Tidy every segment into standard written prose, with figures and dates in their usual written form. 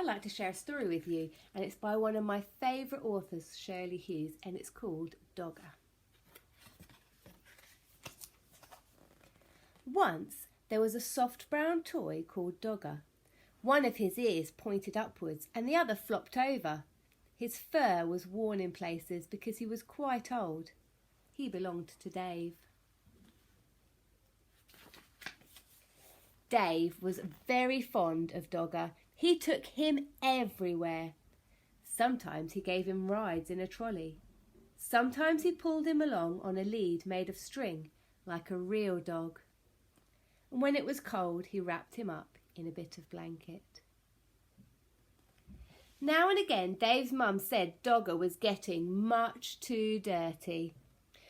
I'd like to share a story with you, and it's by one of my favourite authors, Shirley Hughes, and it's called Dogger. Once there was a soft brown toy called Dogger. One of his ears pointed upwards and the other flopped over. His fur was worn in places because he was quite old. He belonged to Dave. Dave was very fond of Dogger. He took him everywhere. Sometimes he gave him rides in a trolley. Sometimes he pulled him along on a lead made of string, like a real dog. And when it was cold, he wrapped him up in a bit of blanket. Now and again, Dave's mum said Dogger was getting much too dirty.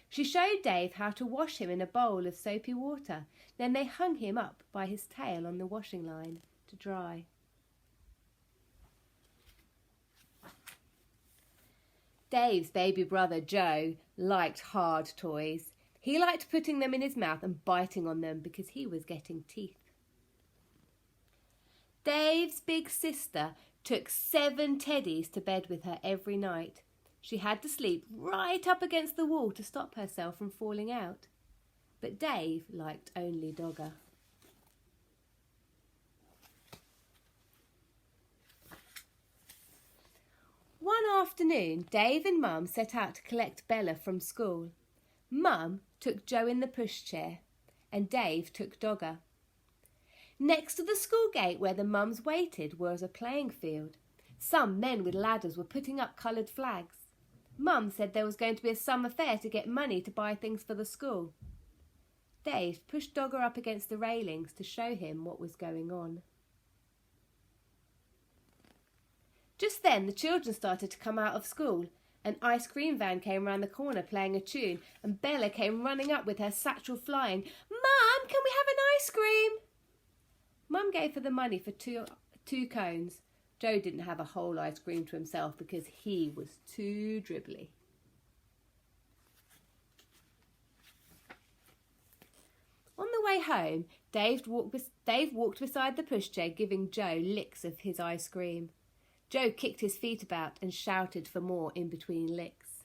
She showed Dave how to wash him in a bowl of soapy water. Then they hung him up by his tail on the washing line to dry. Dave's baby brother Joe liked hard toys. He liked putting them in his mouth and biting on them because he was getting teeth. Dave's big sister took 7 teddies to bed with her every night. She had to sleep right up against the wall to stop herself from falling out. But Dave liked only Dogger. One afternoon, Dave and Mum set out to collect Bella from school. Mum took Joe in the pushchair and Dave took Dogger. Next to the school gate where the mums waited was a playing field. Some men with ladders were putting up coloured flags. Mum said there was going to be a summer fair to get money to buy things for the school. Dave pushed Dogger up against the railings to show him what was going on. Just then the children started to come out of school. An ice cream van came round the corner playing a tune, and Bella came running up with her satchel flying. "Mum, can we have an ice cream?" Mum gave her the money for two cones. Joe didn't have a whole ice cream to himself because he was too dribbly. On the way home, Dave walked beside the pushchair, giving Joe licks of his ice cream. Joe kicked his feet about and shouted for more in between licks.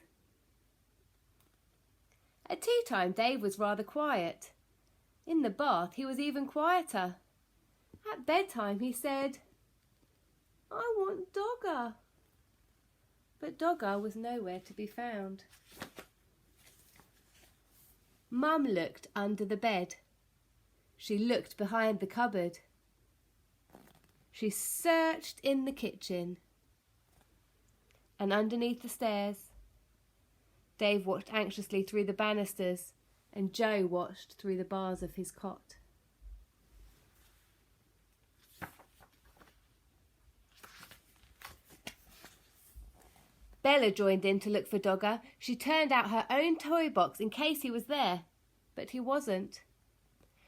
At tea time, Dave was rather quiet. In the bath, he was even quieter. At bedtime, he said, "I want Dogger." But Dogger was nowhere to be found. Mum looked under the bed. She looked behind the cupboard. She searched in the kitchen and underneath the stairs. Dave watched anxiously through the banisters and Joe watched through the bars of his cot. Bella joined in to look for Dogger. She turned out her own toy box in case he was there, but he wasn't.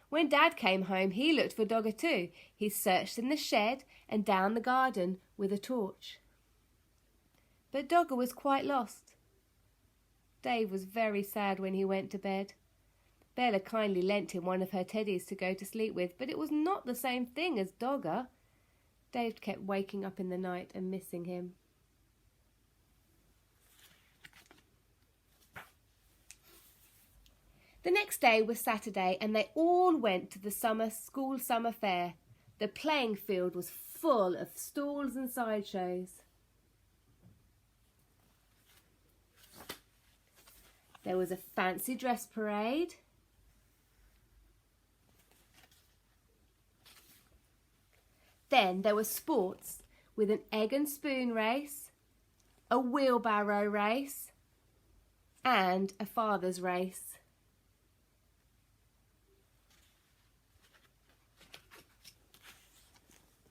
When Dad came home, he looked for Dogger too. He searched in the shed and down the garden with a torch. But Dogger was quite lost. Dave was very sad when he went to bed. Bella kindly lent him one of her teddies to go to sleep with, but it was not the same thing as Dogger. Dave kept waking up in the night and missing him. The next day was Saturday and they all went to the school summer fair. The playing field was full of stalls and sideshows. There was a fancy dress parade. Then there were sports with an egg and spoon race, a wheelbarrow race, and a father's race.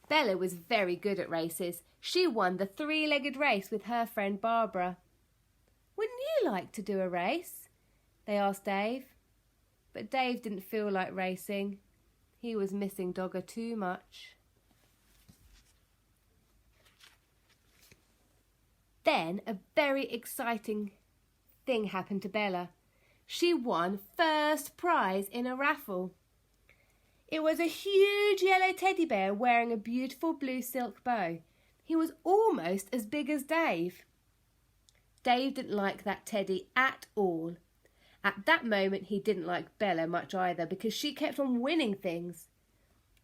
Bella was very good at races. She won the 3-legged race with her friend Barbara. "Wouldn't you like to do a race?" they asked Dave. But Dave didn't feel like racing. He was missing Dogger too much. Then a very exciting thing happened to Bella. She won first prize in a raffle. It was a huge yellow teddy bear wearing a beautiful blue silk bow. He was almost as big as Dave. Dave didn't like that teddy at all. At that moment he didn't like Bella much either because she kept on winning things.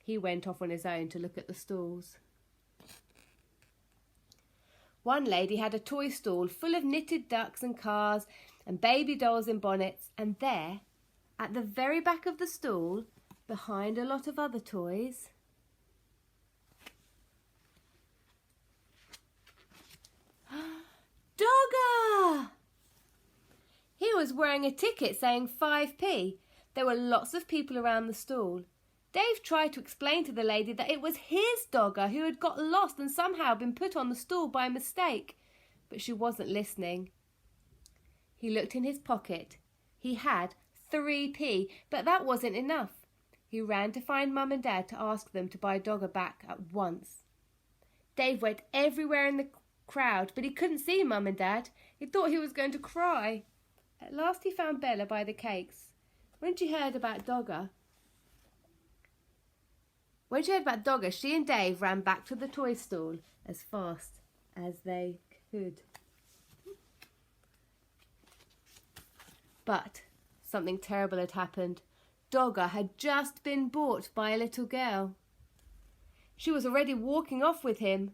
He went off on his own to look at the stalls. One lady had a toy stall full of knitted ducks and cars and baby dolls in bonnets, and there, at the very back of the stall, behind a lot of other toys, Dogger! He was wearing a ticket saying 5p. There were lots of people around the stall. Dave tried to explain to the lady that it was his Dogger who had got lost and somehow been put on the stall by mistake, but she wasn't listening. He looked in his pocket. He had 3p, but that wasn't enough. He ran to find Mum and Dad to ask them to buy Dogger back at once. Dave went everywhere in the crowd, but he couldn't see Mum and Dad. He thought he was going to cry. At last he found Bella by the cakes. When she heard about Dogger, she and Dave ran back to the toy stall as fast as they could. But something terrible had happened. Dogger had just been bought by a little girl. She was already walking off with him.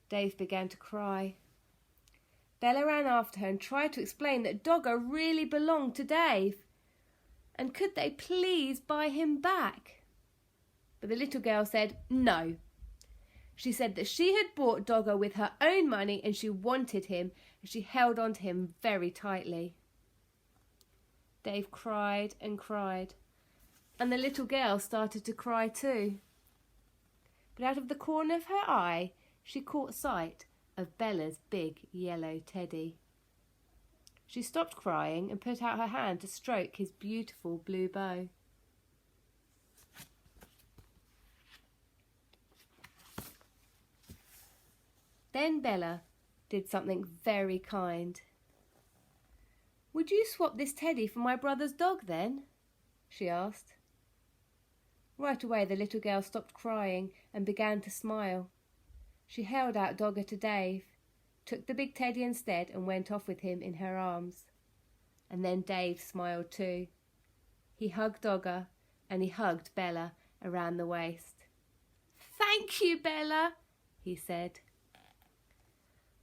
Dave began to cry. Bella ran after her and tried to explain that Dogger really belonged to Dave. And could they please buy him back? But the little girl said no. She said that she had bought Dogger with her own money and she wanted him, and she held on to him very tightly. Dave cried and cried, and the little girl started to cry too. But out of the corner of her eye, she caught sight of Bella's big yellow teddy. She stopped crying and put out her hand to stroke his beautiful blue bow. Then Bella did something very kind. "Would you swap this teddy for my brother's dog then?" she asked. Right away the little girl stopped crying and began to smile. She held out Dogger to Dave, took the big teddy instead and went off with him in her arms. And then Dave smiled too. He hugged Dogger and he hugged Bella around the waist. "Thank you, Bella," he said.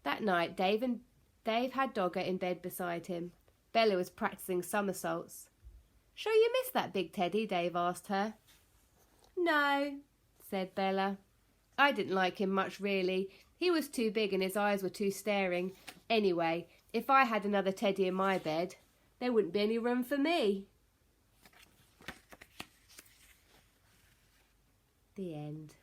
That night Dave had Dogger in bed beside him. Bella was practicing somersaults. "Sure you miss that big teddy?" Dave asked her. "No," said Bella. "I didn't like him much really. He was too big and his eyes were too staring. Anyway, if I had another teddy in my bed, there wouldn't be any room for me." The end.